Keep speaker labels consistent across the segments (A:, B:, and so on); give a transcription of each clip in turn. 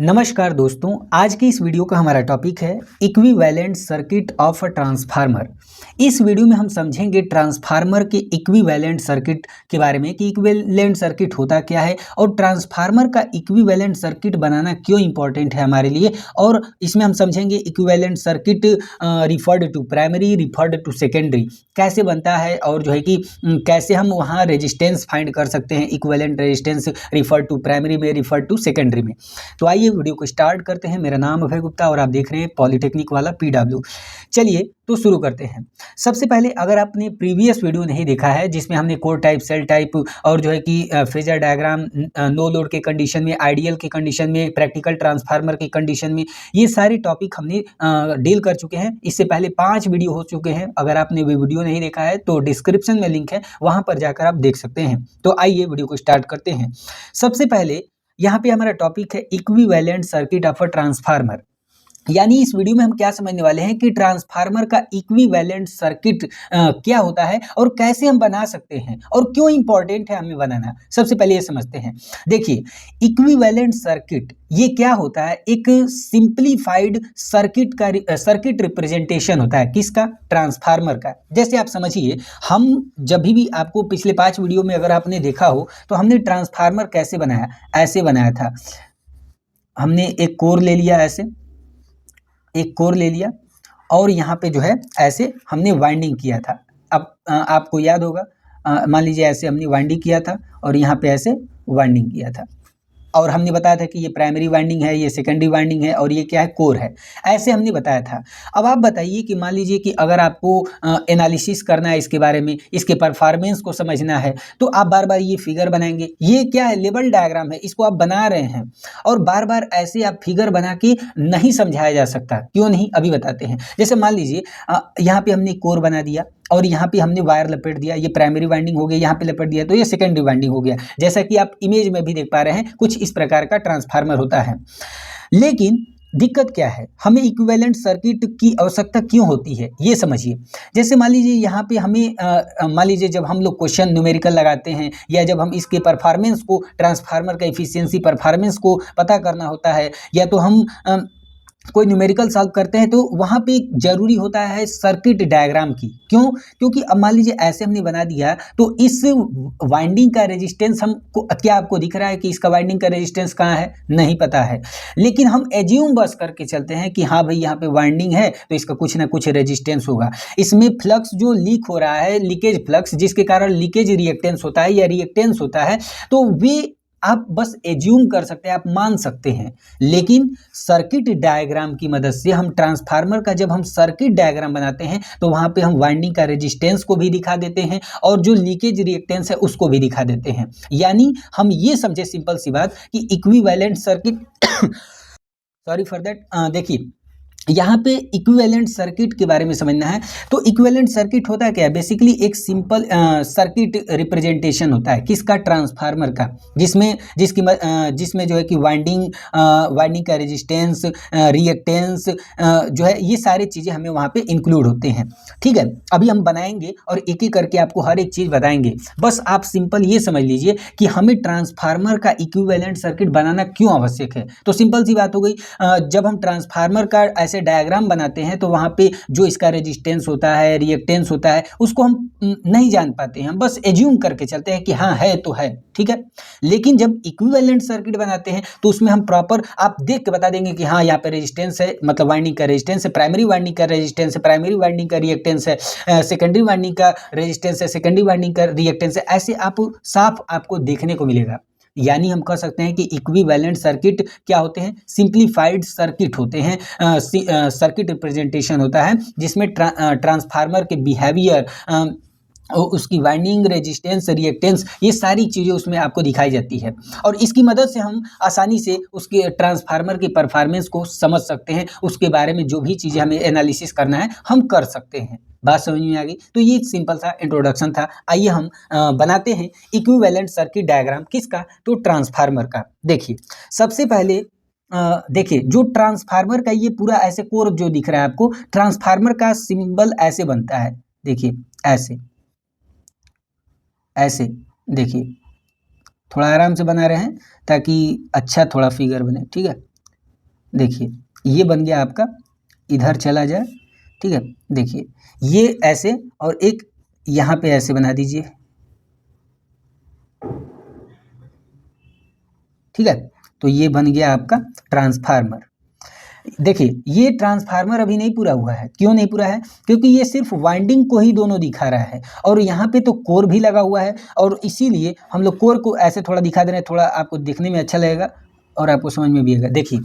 A: नमस्कार दोस्तों, आज की इस वीडियो का हमारा टॉपिक है equivalent circuit of a transformer. इस वीडियो में हम समझेंगे ट्रांसफार्मर के इक्विवेलेंट सर्किट के बारे में कि इक्विवेलेंट सर्किट होता क्या है और ट्रांसफार्मर का इक्विवेलेंट सर्किट बनाना क्यों इंपॉर्टेंट है हमारे लिए। और इसमें हम समझेंगे equivalent circuit referred to primary, referred to secondary कैसे बनता है और जो है कि कैसे हम वहाँ रेजिस्टेंस फाइंड कर सकते हैं, equivalent resistance referred to primary में, रिफर्ड टू सेकेंडरी में। तो आइए वीडियो को स्टार्ट करते हैं। मेरा नाम अभय गुप्ता और आप देख रहे हैं पॉलिटेक्निक वाला PW। चलिए तो शुरू करते हैं। सबसे पहले अगर आपने प्रीवियस वीडियो नहीं देखा है जिसमें हमने कोर टाइप, सेल टाइप और जो है कि फेजर डायग्राम, नो लोड के कंडीशन में, आइडियल के कंडीशन में, प्रैक्टिकल ट्रांसफार्मर के कंडीशन में, ये सारे टॉपिक हमने डील कर चुके हैं। इससे पहले 5 वीडियो हो चुके हैं। अगर आपने वो वीडियो नहीं देखा है तो डिस्क्रिप्शन में लिंक है, वहां पर जाकर आप देख सकते हैं। तो आइए वीडियो को स्टार्ट करते हैं। सबसे पहले यहाँ पे हमारा टॉपिक है equivalent circuit of a transformer. यानी इस वीडियो में हम क्या समझने वाले हैं कि ट्रांसफार्मर का इक्विवेलेंट सर्किट क्या होता है और कैसे हम बना सकते हैं और क्यों इंपॉर्टेंट है हमें बनाना। सबसे पहले ये समझते हैं। देखिए, इक्विवेलेंट सर्किट ये क्या होता है? एक सिंप्लीफाइड सर्किट का सर्किट रिप्रेजेंटेशन होता है। किसका? ट्रांसफार्मर का। जैसे आप समझिए, हम जब भी आपको पिछले 5 वीडियो में अगर आपने देखा हो तो हमने ट्रांसफार्मर कैसे बनाया, ऐसे बनाया था। हमने एक कोर ले लिया, ऐसे एक कोर ले लिया और यहाँ पे जो है ऐसे हमने वाइंडिंग किया था। अब आपको याद होगा, मान लीजिए ऐसे हमने वाइंडिंग किया था और यहाँ पे ऐसे वाइंडिंग किया था और हमने बताया था कि ये प्राइमरी वाइंडिंग है, ये सेकेंडरी वाइंडिंग है और ये क्या है? कोर है। ऐसे हमने बताया था। अब आप बताइए कि मान लीजिए कि अगर आपको एनालिसिस करना है इसके बारे में, इसके परफॉर्मेंस को समझना है, तो आप बार बार ये फिगर बनाएंगे। ये क्या है? लेवल डायग्राम है, इसको आप बना रहे हैं और बार बार ऐसे आप फिगर बना के नहीं समझाया जा सकता। क्यों नहीं? अभी बताते हैं। जैसे मान लीजिए यहाँ पे हमने कोर बना दिया और यहाँ पे हमने वायर लपेट दिया, ये प्राइमरी वाइंडिंग हो गया, यहाँ पे लपेट दिया तो ये सेकेंडरी वाइंडिंग हो गया। जैसा कि आप इमेज में भी देख पा रहे हैं, कुछ इस प्रकार का ट्रांसफार्मर होता है। लेकिन दिक्कत क्या है? हमें इक्विवेलेंट सर्किट की आवश्यकता क्यों होती है, ये समझिए। जैसे मान लीजिए यहाँ पे हमें मान लीजिए जब हम लोग क्वेश्चन न्यूमेरिकल लगाते हैं या जब हम इसके परफॉर्मेंस को, ट्रांसफार्मर का एफिशिएंसी परफॉर्मेंस को पता करना होता है, या तो हम कोई न्यूमेरिकल सॉल्व करते हैं, तो वहाँ पे जरूरी होता है सर्किट डायग्राम की। क्यों? क्योंकि अब मान लीजिए ऐसे हमने बना दिया तो इस वाइंडिंग का रेजिस्टेंस हमको, क्या आपको दिख रहा है कि इसका वाइंडिंग का रेजिस्टेंस कहाँ है? नहीं पता है। लेकिन हम एज्यूम बस करके चलते हैं कि हाँ भाई यहाँ पे वाइंडिंग है तो इसका कुछ ना कुछ रेजिस्टेंस होगा। इसमें फ्लक्स जो लीक हो रहा है, लीकेज फ्लक्स, जिसके कारण लीकेज रिएक्टेंस होता है या रिएक्टेंस होता है, तो वे आप बस एज्यूम कर सकते हैं, आप मान सकते हैं। लेकिन सर्किट डायग्राम की मदद से हम ट्रांसफार्मर का जब हम सर्किट डायग्राम बनाते हैं तो वहां पे हम वाइंडिंग का रेजिस्टेंस को भी दिखा देते हैं और जो लीकेज रिएक्टेंस है उसको भी दिखा देते हैं। यानी हम ये समझे सिंपल सी बात कि equivalent circuit sorry for that. देखिए, यहाँ पे इक्विवेलेंट सर्किट के बारे में समझना है। तो इक्विवेलेंट सर्किट होता है क्या? बेसिकली एक सिंपल सर्किट रिप्रेजेंटेशन होता है। किसका? ट्रांसफार्मर का, जिसमें जो है कि वाइंडिंग का रेजिस्टेंस, रिएक्टेंस जो है, ये सारी चीज़ें हमें वहाँ पे इंक्लूड होते हैं। ठीक है, अभी हम बनाएंगे और एक एक करके आपको हर एक चीज़ बताएंगे। बस आप सिंपल ये समझ लीजिए कि हमें ट्रांसफार्मर का इक्विवेलेंट सर्किट बनाना क्यों आवश्यक है। तो सिंपल सी बात हो गई, जब हम ट्रांसफार्मर का ऐसे डायग्राम बनाते हैं तो वहाँ पे जो इसका रेजिस्टेंस होता है, रिएक्टेंस होता है, उसको हम नहीं जान पाते हैं। हम बस एज्यूम करके चलते हैं कि हाँ है तो है, ठीक है। लेकिन जब इक्विवेलेंट सर्किट बनाते हैं तो उसमें हम प्रॉपर आप देख के बता देंगे कि हाँ यहाँ पे रेजिस्टेंस है, मतलब वाइंडिंग का रेजिस्टेंस है, प्राइमरी वाइंडिंग का रेजिस्टेंस है, प्राइमरी वाइंडिंग का रिएक्टेंस है, सेकेंडरी वाइंडिंग का रेजिस्टेंस है, सेकेंडरी वाइंडिंग का रिएक्टेंस है। ऐसे आप साफ आपको देखने को मिलेगा। यानी हम कह सकते हैं कि इक्विवेलेंट सर्किट क्या होते हैं? सिंप्लीफाइड सर्किट होते हैं। सर्किट रिप्रेजेंटेशन होता है जिसमें ट्रांसफार्मर के बिहेवियर, उसकी वाइंडिंग, रेजिस्टेंस, रिएक्टेंस, ये सारी चीज़ें उसमें आपको दिखाई जाती है और इसकी मदद से हम आसानी से उसके ट्रांसफार्मर की परफॉर्मेंस को समझ सकते हैं। उसके बारे में जो भी चीज़ें हमें एनालिसिस करना है हम कर सकते हैं। बात समझ में आ गई? तो ये सिंपल सा इंट्रोडक्शन था। आइए हम बनाते हैं इक्विवेलेंट सर्किट डायग्राम। किसका? तो ट्रांसफार्मर का। देखिए, सबसे पहले देखिए, जो ट्रांसफार्मर का ये पूरा ऐसे कोर जो दिख रहा है आपको, ट्रांसफार्मर का सिंबल ऐसे बनता है। देखिए, ऐसे ऐसे देखिए, थोड़ा आराम से बना रहे हैं ताकि अच्छा थोड़ा फिगर बने। ठीक है, देखिए ये बन गया आपका, इधर चला जाए, ठीक है। देखिए ये ऐसे, और एक यहाँ पे ऐसे बना दीजिए, ठीक है। तो ये बन गया आपका ट्रांसफार्मर। देखिए ये ट्रांसफार्मर अभी नहीं पूरा हुआ है। क्यों नहीं पूरा है? क्योंकि ये सिर्फ वाइंडिंग को ही दोनों दिखा रहा है, और यहाँ पे तो कोर भी लगा हुआ है, और इसीलिए हम लोग कोर को ऐसे थोड़ा दिखा दे रहे हैं, थोड़ा आपको देखने में अच्छा लगेगा और आपको समझ में भी आएगा। देखिए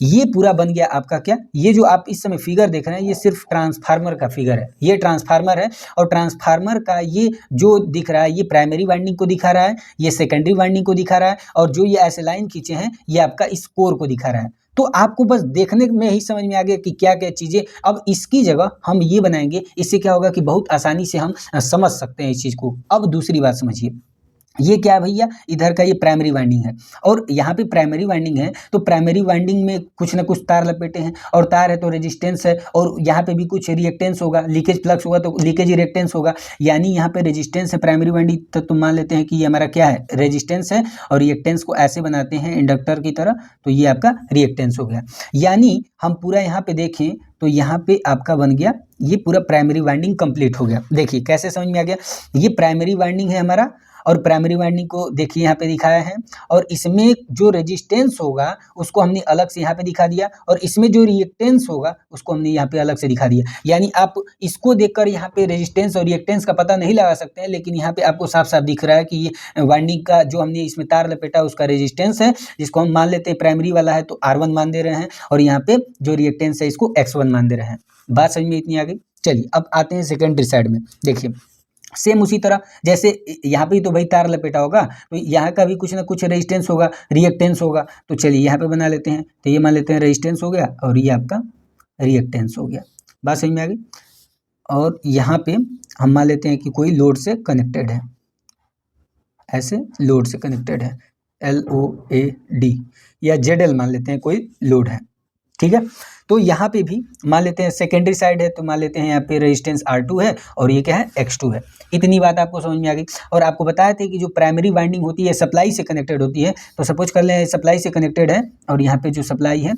A: ये पूरा बन गया आपका क्या, ये जो आप इस समय फिगर देख रहे हैं ये सिर्फ ट्रांसफार्मर का फिगर है, ये ट्रांसफार्मर है। और ट्रांसफार्मर का ये जो दिख रहा है ये प्राइमरी वाइंडिंग को दिखा रहा है, ये सेकेंडरी वाइंडिंग को दिखा रहा है, और जो ये ऐसे लाइन खींचे हैं ये आपका इस कोर को दिखा रहा है। तो आपको बस देखने में ही समझ में आ गया कि क्या क्या चीज़ें। अब इसकी जगह हम ये बनाएंगे, इससे क्या होगा कि बहुत आसानी से हम समझ सकते हैं इस चीज़ को। अब दूसरी बात समझिए, ये क्या है भैया, इधर का ये प्राइमरी वाइंडिंग है, और यहाँ पे प्राइमरी वाइंडिंग है, तो प्राइमरी वाइंडिंग में कुछ ना कुछ तार लपेटे हैं, और तार है तो रेजिस्टेंस है, और यहाँ पे भी कुछ रिएक्टेंस होगा, लीकेज फ्लक्स होगा तो लीकेज रिएक्टेंस होगा। यानी यहाँ पे रेजिस्टेंस है प्राइमरी वाइंडिंग, तो मान लेते हैं कि ये हमारा क्या है, रेजिस्टेंस है, और रिएक्टेंस को ऐसे बनाते हैं इंडक्टर की तरह, तो ये आपका रिएक्टेंस हो गया। यानी हम पूरा यहाँ पे देखें तो यहाँ पे आपका बन गया, ये पूरा प्राइमरी वाइंडिंग कंप्लीट हो गया। देखिए कैसे समझ में आ गया, ये प्राइमरी वाइंडिंग है हमारा, और प्राइमरी वाइंडिंग को देखिए यहाँ पे दिखाया है, और इसमें जो रेजिस्टेंस होगा उसको हमने अलग से यहाँ पे दिखा दिया, और इसमें जो रिएक्टेंस होगा उसको हमने यहाँ पे अलग से दिखा दिया। यानी आप इसको देखकर यहाँ पे रेजिस्टेंस और रिएक्टेंस का पता नहीं लगा सकते हैं, लेकिन यहाँ पे आपको साफ साफ दिख रहा है कि ये वाइंडिंग का जो हमने इसमें तार लपेटा उसका रेजिस्टेंस है, जिसको हम मान लेते हैं प्राइमरी वाला है तो R1 मान दे रहे हैं, और यहाँ पे जो रिएक्टेंस है इसको X1 मान दे रहे हैं। बात समझ में इतनी आ गई। चलिए अब आते हैं सेकेंडरी साइड में। देखिए सेम उसी तरह, जैसे यहाँ पे तो भाई तार लपेटा होगा, तो यहाँ का भी कुछ ना कुछ रेजिस्टेंस होगा, रिएक्टेंस होगा। तो चलिए यहाँ पे बना लेते हैं, तो ये मान लेते हैं रेजिस्टेंस हो गया, और ये आपका रिएक्टेंस हो गया। बात समझ में आ गई। और यहाँ पे हम मान लेते हैं कि कोई लोड से कनेक्टेड है, ऐसे लोड से कनेक्टेड है, LOAD, या ZL मान लेते हैं कोई लोड है, ठीक है। तो यहाँ पे भी मान लेते हैं सेकेंडरी साइड है, तो मान लेते हैं यहाँ पे रेजिस्टेंस R2 है, और ये क्या है, X2 है। इतनी बात आपको समझ में आ गई। और आपको बताया था कि जो प्राइमरी वाइंडिंग होती है सप्लाई से कनेक्टेड होती है, तो सपोज कर लें सप्लाई से कनेक्टेड है, और यहाँ पे जो सप्लाई है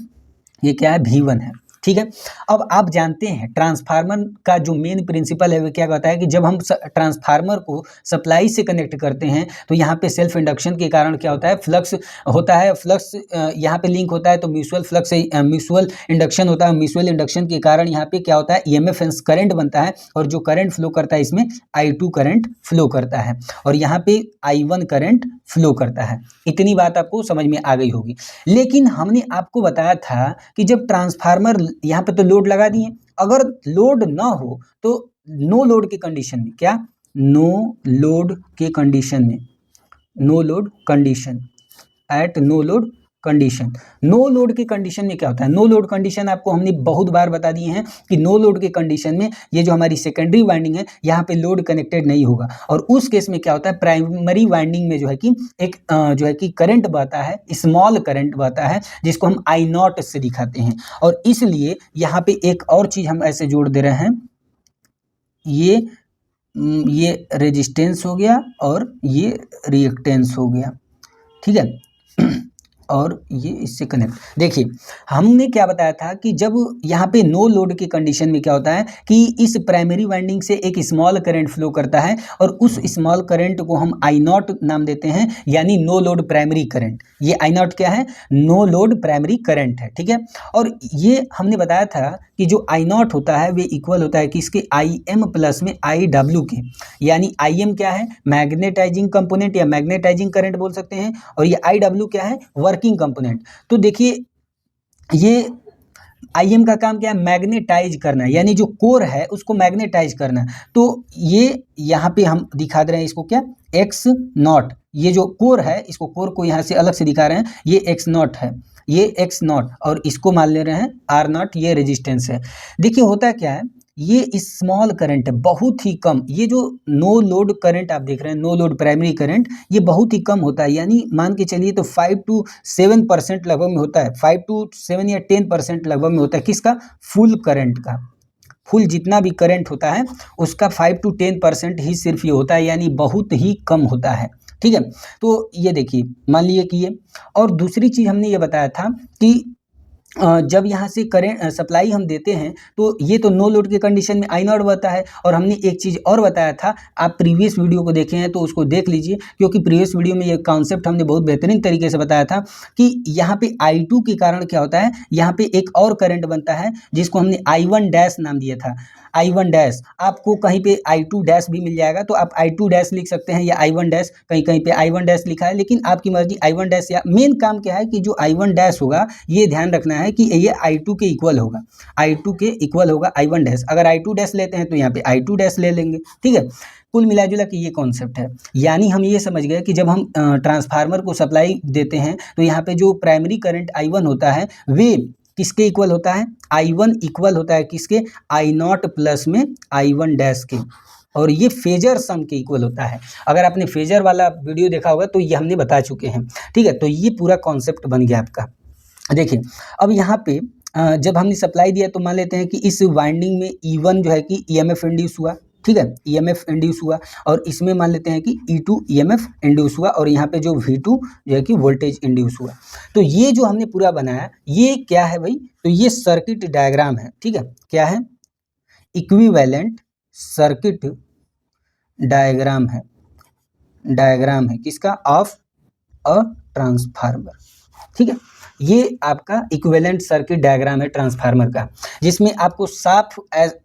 A: ये क्या है, V1 है, ठीक है। अब आप जानते हैं ट्रांसफार्मर का जो मेन प्रिंसिपल है वो क्या कहता है कि जब हम ट्रांसफार्मर को सप्लाई से कनेक्ट करते हैं तो यहाँ पे सेल्फ इंडक्शन के कारण क्या होता है, फ्लक्स होता है, फ्लक्स यहाँ पे लिंक होता है, तो म्यूचुअल फ्लक्स म्यूचुअल इंडक्शन होता है। म्यूचुअल इंडक्शन के कारण यहाँ पे क्या होता है, EMF करंट बनता है, और जो करंट फ्लो करता है इसमें I2 करंट फ्लो करता है, और यहाँ पे I1 करंट फ्लो करता है। इतनी बात आपको समझ में आ गई होगी। लेकिन हमने आपको बताया था कि जब ट्रांसफार्मर यहाँ पे तो लोड लगा दिए, अगर लोड ना हो तो नो लोड के कंडीशन में, क्या, नो लोड के कंडीशन में, no load condition, at no load condition, no load के कंडीशन में क्या होता है, नो लोड कंडीशन आपको हमने बहुत बार बता दिए हैं कि नो लोड के कंडीशन में ये जो हमारी सेकेंडरी वाइंडिंग है यहाँ पे लोड कनेक्टेड नहीं होगा, और उस केस में क्या होता है, प्राइमरी वाइंडिंग में जो है कि एक जो है कि करंट बहता है, स्मॉल करंट बहता है, जिसको हम I0 से दिखाते हैं। और इसलिए यहाँ पे एक और चीज हम ऐसे जोड़ दे रहे हैं, ये रेजिस्टेंस हो गया और ये रिएक्टेंस हो गया, ठीक है। और ये इससे कनेक्ट, देखिए हमने क्या बताया था कि जब यहाँ पे नो लोड की कंडीशन में क्या होता है कि इस प्राइमरी वाइंडिंग से एक स्मॉल करंट फ्लो करता है, और उस स्मॉल करंट को हम I0 नाम देते हैं, यानी नो लोड प्राइमरी करंट। ये I0 क्या है, नो लोड प्राइमरी करंट है, ठीक है। और ये हमने बताया था कि जो I0 होता है वे इक्वल होता है कि इसके IM प्लस में IW के, यानी IM क्या है, मैग्नेटाइजिंग कंपोनेंट या मैग्नेटाइजिंग करंट बोल सकते हैं, और ये IW क्या है, वर्किंग कंपोनेंट। तो देखिए ये IM का काम क्या है, मैग्नेटाइज करना, यानी जो कोर है उसको मैग्नेटाइज करना। तो ये यहाँ पे हम दिखा दे रहे हैं इसको क्या, X0, ये जो कोर है इसको, कोर को यहाँ से अलग से दिखा रहे हैं, ये X0 है, ये X0, और इसको मान ले रहे हैं R0, ये रेजिस्टेंस है। देखिए होता क्या है, ये स्मॉल करंट है, बहुत ही कम, ये जो नो लोड करंट आप देख रहे हैं, नो लोड प्राइमरी करंट, ये बहुत ही कम होता है, यानी मान के चलिए तो 5 to 7% लगभग में होता है, 5 to 7 या 10% लगभग में होता है, किसका, फुल करंट का। फुल जितना भी करंट होता है उसका 5 to 10% ही सिर्फ ये होता है, यानी बहुत ही कम होता है, ठीक है। तो ये देखिए मान लीजिए कि ये, और दूसरी चीज़ हमने ये बताया था कि जब यहाँ से करेंट सप्लाई हम देते हैं तो ये तो नो लोड के कंडीशन में आई नॉट बनता है। और हमने एक चीज़ और बताया था, आप प्रीवियस वीडियो को देखे हैं तो उसको देख लीजिए, क्योंकि प्रीवियस वीडियो में ये कॉन्सेप्ट हमने बहुत बेहतरीन तरीके से बताया था कि यहाँ पे I2 के कारण क्या होता है, यहाँ पे एक और करंट बनता है जिसको हमने I1 डैश नाम दिया था। I1 डैश आपको कहीं पे I2 डैश भी मिल जाएगा, तो आप I2 डैश लिख सकते हैं या I1 डैश, कहीं कहीं पे I1 डैश लिखा है, लेकिन आपकी मर्जी I1 डैश। या मेन काम क्या है कि जो I1 डैश होगा ये ध्यान रखना है कि ये I2 के इक्वल होगा, I2 के इक्वल होगा I1 डैश। अगर I2 डैश लेते हैं तो यहाँ पे I2 डैश ले लेंगे, ठीक है। कुल मिला जुला के ये कॉन्सेप्ट है। यानी हम ये समझ गए कि जब हम ट्रांसफार्मर को सप्लाई देते हैं तो यहाँ पे जो प्राइमरी करंट I1 होता है वे किसके इक्वल होता है, I1 इक्वल होता है किसके, I0 प्लस में I1 डैश के, और ये फेजर सम के इक्वल होता है। अगर आपने फेजर वाला वीडियो देखा होगा तो ये हमने बता चुके हैं, ठीक है। तो ये पूरा कॉन्सेप्ट बन गया आपका। देखिए अब यहाँ पे जब हमने सप्लाई दिया तो मान लेते हैं कि इस वाइंडिंग में E1 जो है कि EMF इंड्यूस हुआ, ठीक है, EMF इंड्यूस हुआ, और इसमें मान लेते हैं कि E2 EMF इंड्यूस हुआ, और यहाँ पे जो V2 जो है कि वोल्टेज इंड्यूस हुआ। तो ये जो हमने पूरा बनाया ये क्या है भाई, तो ये सर्किट डायग्राम है, ठीक है। क्या है, इक्विवेलेंट सर्किट डायग्राम है, डायग्राम है किसका, ऑफ अ ट्रांसफार्मर, ठीक है। ये आपका इक्विवेलेंट सर्किट डायग्राम है ट्रांसफार्मर का, जिसमें आपको साफ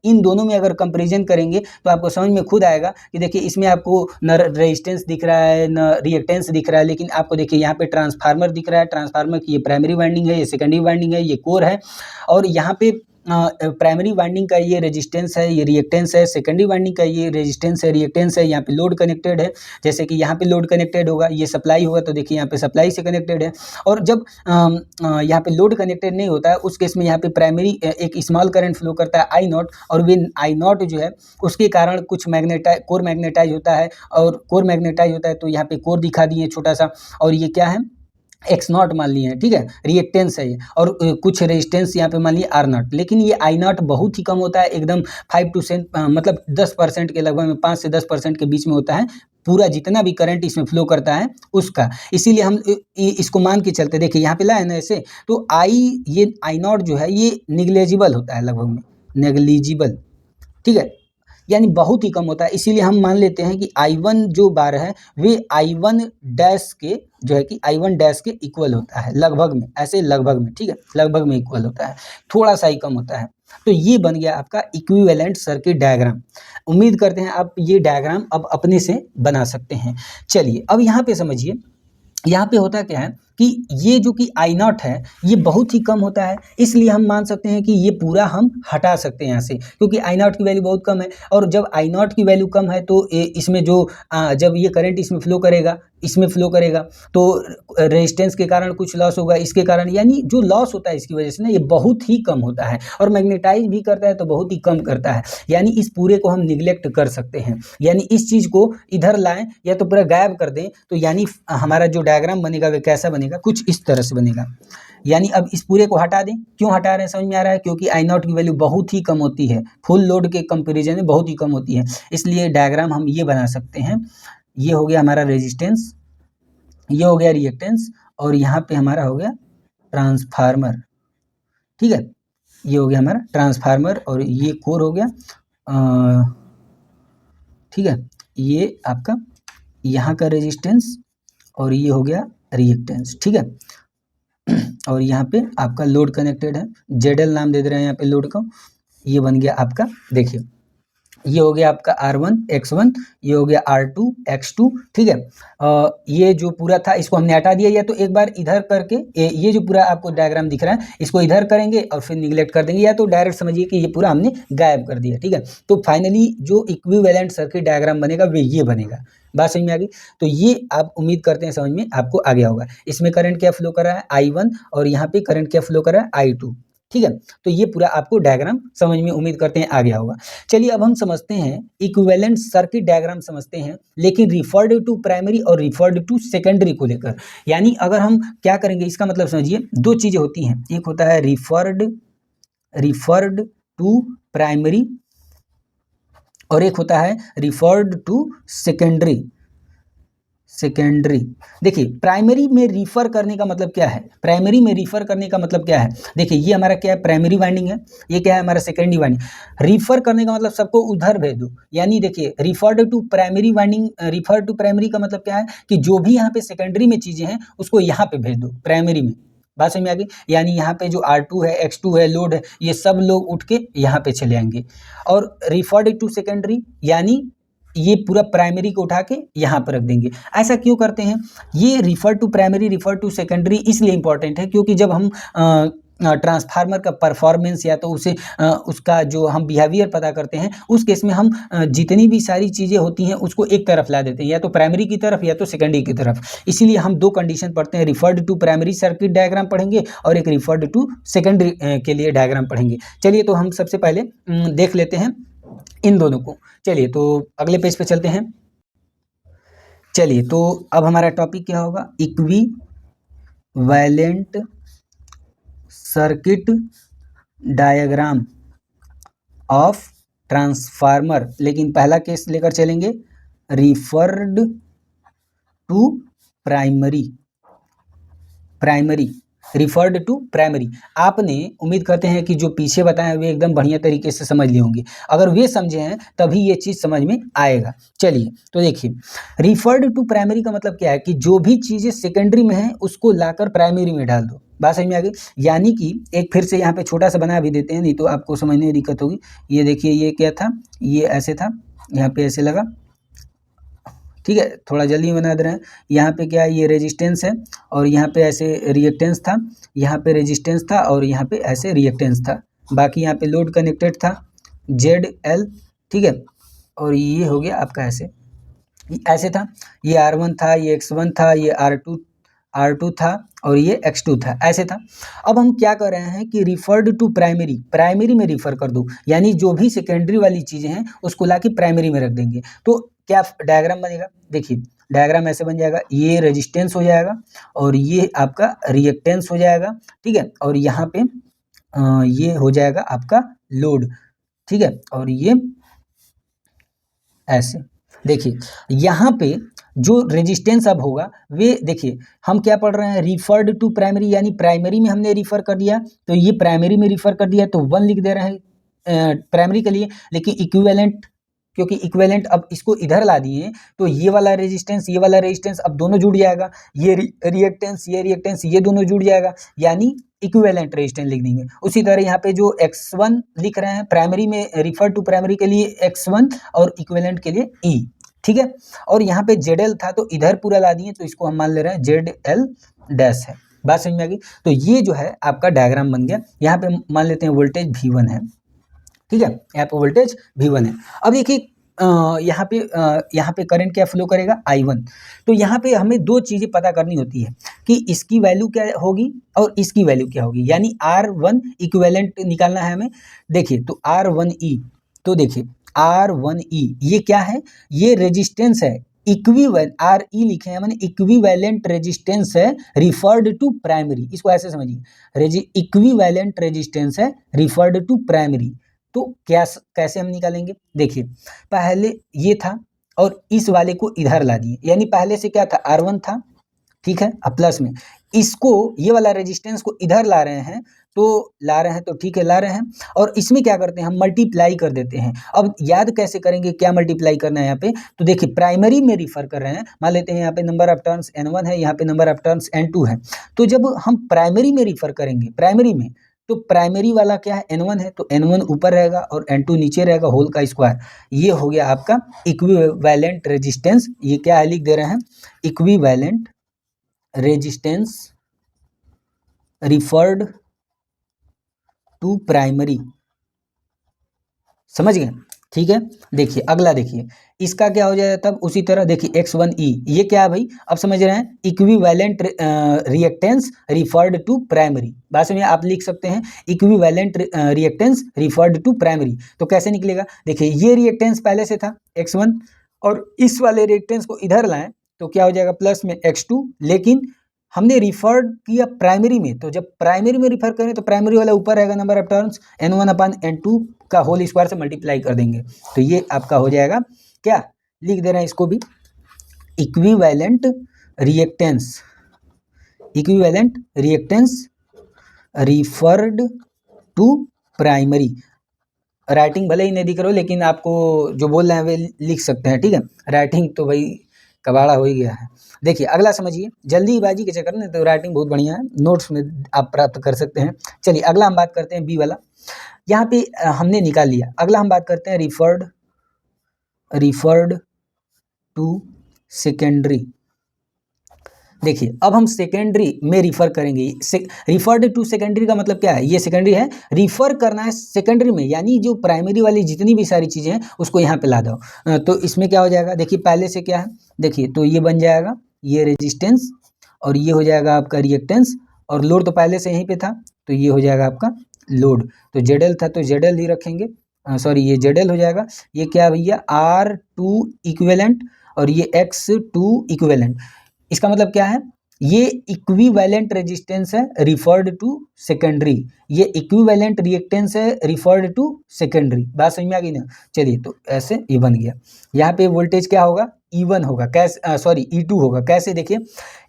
A: इन दोनों में अगर कंपैरिजन करेंगे तो आपको समझ में खुद आएगा कि देखिए इसमें आपको न रेजिस्टेंस दिख रहा है न रिएक्टेंस दिख रहा है, लेकिन आपको देखिए यहाँ पे ट्रांसफार्मर दिख रहा है। ट्रांसफार्मर की ये प्राइमरी वाइंडिंग है, ये सेकेंडरी वाइंडिंग है, ये कोर है, और यहाँ पे प्राइमरी वाइंडिंग का ये रेजिस्टेंस है, ये रिएक्टेंस है, सेकेंडरी वाइंडिंग का ये रेजिस्टेंस है, रिएक्टेंस है, यहाँ पे लोड कनेक्टेड है। जैसे कि यहाँ पे लोड कनेक्टेड होगा, ये सप्लाई होगा तो देखिए यहाँ पे सप्लाई से कनेक्टेड है। और जब यहाँ पे लोड कनेक्टेड नहीं होता है उस केस में यहाँ पे प्राइमरी एक स्मॉल करंट फ्लो करता है I0, और वे I0 जो है उसके कारण कुछ कोर मैग्नेटाइज होता है, और कोर मैग्नेटाइज होता है तो यहाँ पे कोर दिखा दिए छोटा सा, और ये क्या है, X0 मान लिए हैं, ठीक है, रिएक्टेंस है ये, और कुछ रेजिस्टेंस यहाँ पे मान लिए R0। लेकिन ये I0 बहुत ही कम होता है, एकदम 5 to 7 मतलब 10% के लगभग में, 5 से 10% के बीच में होता है पूरा जितना भी करंट इसमें फ्लो करता है उसका। इसीलिए हम इसको मान के चलते, देखिए यहाँ पे लाए ना ऐसे, तो ये I0 जो है ये निग्लेजिबल होता है, लगभग में नेग्लिजिबल, ठीक है, यानी बहुत ही कम होता है। इसीलिए हम मान लेते हैं कि I1 जो बार है वे I1 डैश के जो है कि I1 डैश के इक्वल होता है, लगभग में, ऐसे लगभग में, ठीक है, लगभग में इक्वल होता है, थोड़ा सा ही कम होता है। तो ये बन गया आपका इक्विवेलेंट सर्किट डायग्राम। उम्मीद करते हैं आप ये डायग्राम अब अपने से बना सकते हैं। चलिए अब यहाँ पे समझिए, यहाँ पे होता क्या है कि ये जो कि I0 है ये बहुत ही कम होता है, इसलिए हम मान सकते हैं कि ये पूरा हम हटा सकते हैं यहाँ से, क्योंकि I0 की वैल्यू बहुत कम है। और जब I0 की वैल्यू कम है तो इसमें जो जब ये करंट इसमें फ्लो करेगा, इसमें फ्लो करेगा तो रेजिस्टेंस के कारण कुछ लॉस होगा, इसके कारण, यानी जो लॉस होता है इसकी वजह से ना ये बहुत ही कम होता है, और मैग्नेटाइज भी करता है तो बहुत ही कम करता है। यानी इस पूरे को हम निगलेक्ट कर सकते हैं, यानी इस चीज़ को इधर लाएं या तो पूरा गायब कर दें, तो यानी हमारा जो डायग्राम बनेगा वह कैसा बनेगा, कुछ इस तरह से बनेगा। यानी अब इस पूरे को हटा दें, क्यों हटा रहे हैं समझ में आ रहा है, क्योंकि I0 की वैल्यू बहुत ही कम होती है, फुल लोड के कंपैरिजन में बहुत ही कम होती है। इसलिए डायग्राम हम ये बना सकते हैं, ये हो गया हमारा रेजिस्टेंस, ये हो गया रिएक्टेंस, और यहाँ पे हमारा हो गया ट्रांसफार्मर, ठीक है, ये हो गया हमारा ट्रांसफार्मर, और ये कोर हो गया, ठीक है, ये आपका यहाँ का रेजिस्टेंस, और ये हो गया रिएक्टेंस, ठीक है। और यहाँ पे आपका लोड कनेक्टेड है, ZL नाम दे दे रहे हैं यहाँ पे लोड का। ये बन गया आपका, देखिए ये हो गया आपका R1 X1, ये हो गया R2 X2, ठीक है। ये जो पूरा था इसको हमने हटा दिया, या तो एक बार इधर करके ये जो पूरा आपको डायग्राम दिख रहा है इसको इधर करेंगे और फिर निगलेक्ट कर देंगे, या तो डायरेक्ट समझिए कि ये पूरा हमने गायब कर दिया, ठीक है। तो फाइनली जो इक्विवेलेंट सर्किट डायग्राम बनेगा वे ये बनेगा। बात समझ में आ गई, तो ये आप उम्मीद करते हैं समझ में आपको आ गया होगा। इसमें करंट क्या फ्लो कर रहा है I1, और यहाँ पे करंट क्या फ्लो कर रहा है I2, ठीक है। तो ये पूरा आपको डायग्राम समझ में उम्मीद करते हैं आ गया होगा। चलिए अब हम समझते हैं इक्विवेलेंट सर्किट डायग्राम समझते हैं, लेकिन रिफर्ड टू प्राइमरी और रिफर्ड टू सेकेंडरी को लेकर। यानी अगर हम क्या करेंगे, इसका मतलब समझिए, दो चीजें होती हैं, एक होता है रिफर्ड टू प्राइमरी, और एक होता है रिफर्ड टू सेकेंडरी, सेकेंडरी। देखिए प्राइमरी में रिफर करने का मतलब क्या है, प्राइमरी में रिफर करने का मतलब क्या है, देखिए ये हमारा क्या है, प्राइमरी वाइंडिंग है, ये क्या है हमारा सेकेंडरी वाइंडिंग। रिफर करने का मतलब सबको उधर भेज दो, यानी देखिए referred to primary winding, refer to primary का मतलब क्या है कि जो भी यहाँ पे सेकेंडरी में चीजें हैं उसको यहाँ पे भेज दो प्राइमरी में। बात समझ में आ गई, यानी यहाँ पे जो R2 है, X2 है, लोड है, ये सब लोग उठ के यहाँ पे चले आएंगे। और रिफर्ड टू सेकेंडरी यानी ये पूरा प्राइमरी को उठा के यहाँ पर रख देंगे। ऐसा क्यों करते हैं, ये refer to primary refer to secondary इसलिए इंपॉर्टेंट है क्योंकि जब हम ट्रांसफार्मर का परफॉर्मेंस या तो उसे उसका जो हम बिहेवियर पता करते हैं, उस केस में हम जितनी भी सारी चीज़ें होती हैं उसको एक तरफ ला देते हैं, या तो प्राइमरी की तरफ या तो सेकेंडरी की तरफ। इसीलिए हम दो कंडीशन पढ़ते हैं, referred to primary circuit diagram पढ़ेंगे और एक रिफर्ड टू सेकेंडरी के लिए डायग्राम पढ़ेंगे। चलिए तो हम सबसे पहले देख लेते हैं इन दोनों को। चलिए तो अगले पेज पे चलते हैं। चलिए तो अब हमारा टॉपिक क्या होगा, equivalent circuit diagram of transformer. लेकिन पहला केस लेकर चलेंगे, referred to primary, primary referred to primary. आपने उम्मीद करते हैं कि जो पीछे बताए वे एकदम बढ़िया तरीके से समझ लिए होंगे, अगर वे समझे हैं तभी ये चीज़ समझ में आएगा। चलिए तो देखिए रिफर्ड टू प्राइमरी का मतलब क्या है कि जो भी चीज़ें सेकेंडरी में हैं उसको लाकर प्राइमरी में डाल दो। बात समझ में आ गई, यानी कि एक फिर से यहाँ पे छोटा सा बना भी देते हैं, नहीं तो आपको समझने में दिक्कत होगी। ये देखिए ये क्या था, ये ऐसे था, यहाँ पे ऐसे लगा, ठीक है, थोड़ा जल्दी बना दे रहे हैं। यहाँ पे क्या है, ये रेजिस्टेंस है और यहाँ पे ऐसे रिएक्टेंस था, यहाँ पे रेजिस्टेंस था और यहाँ पे ऐसे रिएक्टेंस था। बाकी यहाँ पे लोड कनेक्टेड था ZL, ठीक है, और ये हो गया आपका ऐसे, ऐसे था, ये R1 था, ये X1 था, ये R2 था और ये X2 था, ऐसे था। अब हम क्या कर रहे हैं कि रिफर्ड टू प्राइमरी, प्राइमरी में रिफर कर दो, यानी जो भी सेकेंडरी वाली चीज़ें हैं उसको लाके प्राइमरी में रख देंगे। तो क्या डायग्राम बनेगा, देखिए डायग्राम ऐसे बन जाएगा, ये रेजिस्टेंस हो जाएगा और ये आपका रिएक्टेंस हो जाएगा, ठीक है, और यहाँ पे ये हो जाएगा आपका लोड, ठीक है, और ये ऐसे। देखिए यहाँ पे जो रेजिस्टेंस अब होगा वे, देखिए हम क्या पढ़ रहे हैं, रिफर्ड टू प्राइमरी, यानी प्राइमरी में हमने रिफर कर दिया, तो ये प्राइमरी में रिफर कर दिया तो 1 लिख दे रहे हैं प्राइमरी के लिए। लेकिन इक्विवेलेंट, क्योंकि इक्विवेलेंट अब इसको इधर ला दिए तो ये वाला रेजिस्टेंस ये वाला रेजिस्टेंस अब दोनों जुड़ जाएगा, ये रिएक्टेंस ये रिएक्टेंस ये दोनों जुड़ जाएगा, यानी इक्विवेलेंट रेजिस्टेंस लिख देंगे। उसी तरह यहाँ पे जो X1 लिख रहे हैं प्राइमरी में, रिफर टू प्राइमरी के लिए X1 और इक्विवेलेंट के लिए E, ठीक है, और यहाँ पे ZL था तो इधर पूरा ला दिए तो इसको हम मान ले रहे हैं ZL डैश है। बात समझ में आ गई, तो ये जो है आपका डायग्राम बन गया। यहाँ पे मान लेते हैं वोल्टेज V1 है, ठीक है, यहाँ पे वोल्टेज V1 है। अब देखिए यहाँ पे करंट क्या फ्लो करेगा, I1। तो यहाँ पे हमें दो चीज़ें पता करनी होती है कि इसकी वैल्यू क्या होगी और इसकी वैल्यू क्या होगी, यानी R1 इक्विवेलेंट निकालना है हमें। देखिए तो R1E, तो देखिए R1E ये क्या है, ये रेजिस्टेंस है, इक्विवेलेंट RE लिखे हैं मैंने, इक्विवेलेंट रेजिस्टेंस है रिफर्ड टू प्राइमरी, इसको ऐसे समझिए, इक्विवेलेंट रेजिस्टेंस है रिफर्ड टू प्राइमरी। तो क्या कैसे हम निकालेंगे, देखिए पहले ये था और इस वाले को इधर ला दिए, यानी पहले से क्या था R1 था, ठीक है, अब प्लस में इसको ये वाला रेजिस्टेंस को इधर ला रहे हैं, तो ठीक है ला रहे हैं, और इसमें क्या करते हैं हम मल्टीप्लाई कर देते हैं। अब याद कैसे करेंगे क्या मल्टीप्लाई करना है यहाँ पे, तो देखिए प्राइमरी में रिफर कर रहे हैं, मान लेते हैं यहाँ पे नंबर ऑफ टर्न्स N1 है, यहाँ पे नंबर ऑफ टर्न्स N2 है। तो जब हम प्राइमरी में रिफर करेंगे, प्राइमरी में, तो प्राइमरी वाला क्या है N1 है, तो N1 ऊपर रहेगा और N2 नीचे रहेगा, होल का स्क्वायर। ये हो गया आपका इक्विवेलेंट रेजिस्टेंस। ये क्या है लिख दे रहे हैं, equivalent resistance referred to primary, समझ गए, ठीक है। देखिए अगला, देखिए इसका क्या हो जाएगा तब उसी तरह, देखिए X1E ये क्या है भाई, अब समझ रहे हैं, equivalent reactance referred to primary. बात समझिए, आप लिख सकते हैं equivalent reactance referred to primary. तो कैसे निकलेगा, देखिए ये रिएक्टेंस पहले से था X1 और इस वाले रिएक्टेंस को इधर लाएं तो क्या हो जाएगा प्लस में X2, लेकिन हमने रिफर्ड किया प्राइमरी में, तो जब प्राइमरी में रिफर करें तो प्राइमरी वाला ऊपर रहेगा, नंबर ऑफ टर्न्स N1/N2 का होल स्क्वायर से मल्टीप्लाई कर देंगे, तो ये आपका हो जाएगा क्या, लिख दे रहे हैं इसको भी, equivalent reactance, equivalent reactance referred to primary. Writing भले ही नहीं दिख रहा हो, लेकिन आपको जो बोल रहे हैं वे लिख सकते हैं, ठीक है। राइटिंग तो भाई कबाड़ा हो ही गया है। देखिए अगला समझिए, जल्दीबाजी के चक्कर में तो राइटिंग बहुत बढ़िया है, नोट्स में आप प्राप्त कर सकते हैं। चलिए अगला हम बात करते हैं बी वाला, यहाँ पे हमने निकाल लिया। अगला हम बात करते हैं रिफर्ड टू सेकेंडरी। देखिए अब हम सेकेंडरी में रिफर करेंगे। रिफर्ड टू सेकेंडरी का मतलब क्या है, ये सेकेंडरी है, रिफर करना है सेकेंडरी में, यानी जो प्राइमरी वाली जितनी भी सारी चीज़ें हैं उसको यहाँ पे ला दो। तो इसमें क्या हो जाएगा, देखिए पहले से क्या है, देखिए तो ये बन जाएगा ये रेजिस्टेंस, और ये हो जाएगा आपका रिएक्टेंस, और लोड तो पहले से यहीं पे था, तो ये हो जाएगा आपका लोड। तो जेडल था तो जेडल ही रखेंगे, सॉरी ये जेडल हो जाएगा। ये क्या भैया R2 इक्विवेलेंट, और ये X2 इक्विवेलेंट। इसका मतलब क्या है, ये इक्विवेलेंट रेजिस्टेंस है रिफर्ड टू सेकेंडरी, ये इक्विवेलेंट रिएक्टेंस है रिफर्ड टू सेकेंडरी। बात समझ में आ गई ना। चलिए तो ऐसे ये बन गया। यहाँ पे वोल्टेज क्या होगा, E1 होगा, कैसे सॉरी E2 होगा। कैसे, देखिए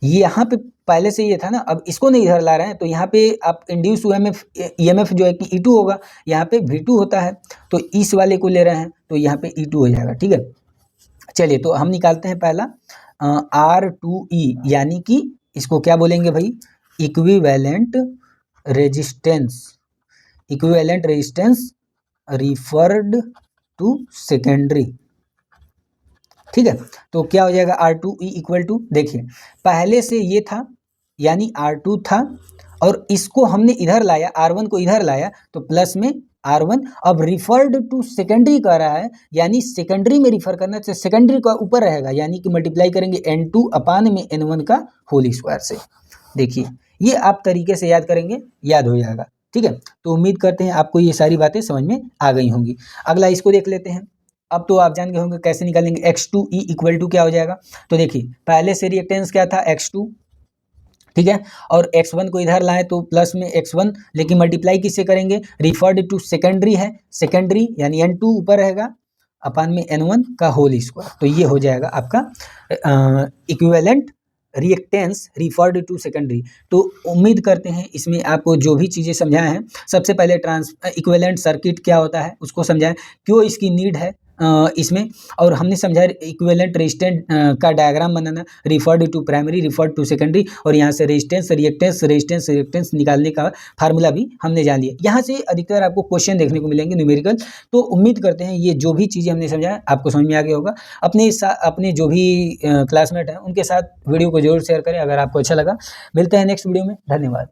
A: ये यहाँ पे पहले से ये था ना, अब इसको नहीं इधर ला रहे हैं, तो यहाँ पे आप इंड्यूस EMF जो है कि E2 होगा, यहाँ पे V2 होता है, तो इस वाले को ले रहे हैं तो यहाँ पे E2 हो जाएगा, ठीक है। चलिए तो हम निकालते हैं पहला R2E, यानी कि इसको क्या बोलेंगे भाई, equivalent resistance, equivalent resistance referred to secondary, ठीक है। तो क्या हो जाएगा R2E इक्वल टू, देखिए पहले से ये था यानी R2 था, और इसको हमने इधर लाया, R1 को इधर लाया तो प्लस में R1। अब रिफर्ड टू सेकेंडरी कह रहा है, यानी सेकेंडरी में रिफर करना चाहिए, सेकेंडरी का ऊपर रहेगा, यानी कि मल्टीप्लाई करेंगे N2 अपान में N1 का होल स्क्वायर से। देखिए ये आप तरीके से याद करेंगे, याद हो जाएगा, ठीक है। तो उम्मीद करते हैं आपको ये सारी बातें समझ में आ गई होंगी। अगला इसको देख लेते हैं। अब तो आप जान गए होंगे कैसे निकालेंगे। X2E इक्वल टू क्या हो जाएगा, तो देखिए पहले से रिएक्टेंस क्या था X2, ठीक है, और X1 को इधर लाएं तो प्लस में X1, लेकिन मल्टीप्लाई किससे करेंगे, रिफर्ड टू सेकेंडरी है, सेकेंडरी यानी N2 ऊपर रहेगा अपान में N1 का होल स्क्वायर। तो ये हो जाएगा आपका equivalent reactance referred to secondary. तो उम्मीद करते हैं इसमें आपको जो भी चीज़ें समझाए हैं, सबसे पहले इक्विवेलेंट सर्किट क्या होता है उसको समझाएं, क्यों इसकी नीड है इसमें, और हमने समझा इक्विवेलेंट रेजिस्टेंस का डायग्राम बनाना, referred to primary, referred to secondary, और यहाँ से रेजिस्टेंस रिएक्टेंस निकालने का फार्मूला भी हमने जान लिया। यहाँ से अधिकतर आपको क्वेश्चन देखने को मिलेंगे न्यूमेरिकल। तो उम्मीद करते हैं ये जो भी चीज़ें हमने समझाया आपको समझ में आ गया होगा। अपने जो भी क्लासमेट हैं उनके साथ वीडियो को जरूर शेयर करें अगर आपको अच्छा लगा। मिलते हैं नेक्स्ट वीडियो में, धन्यवाद।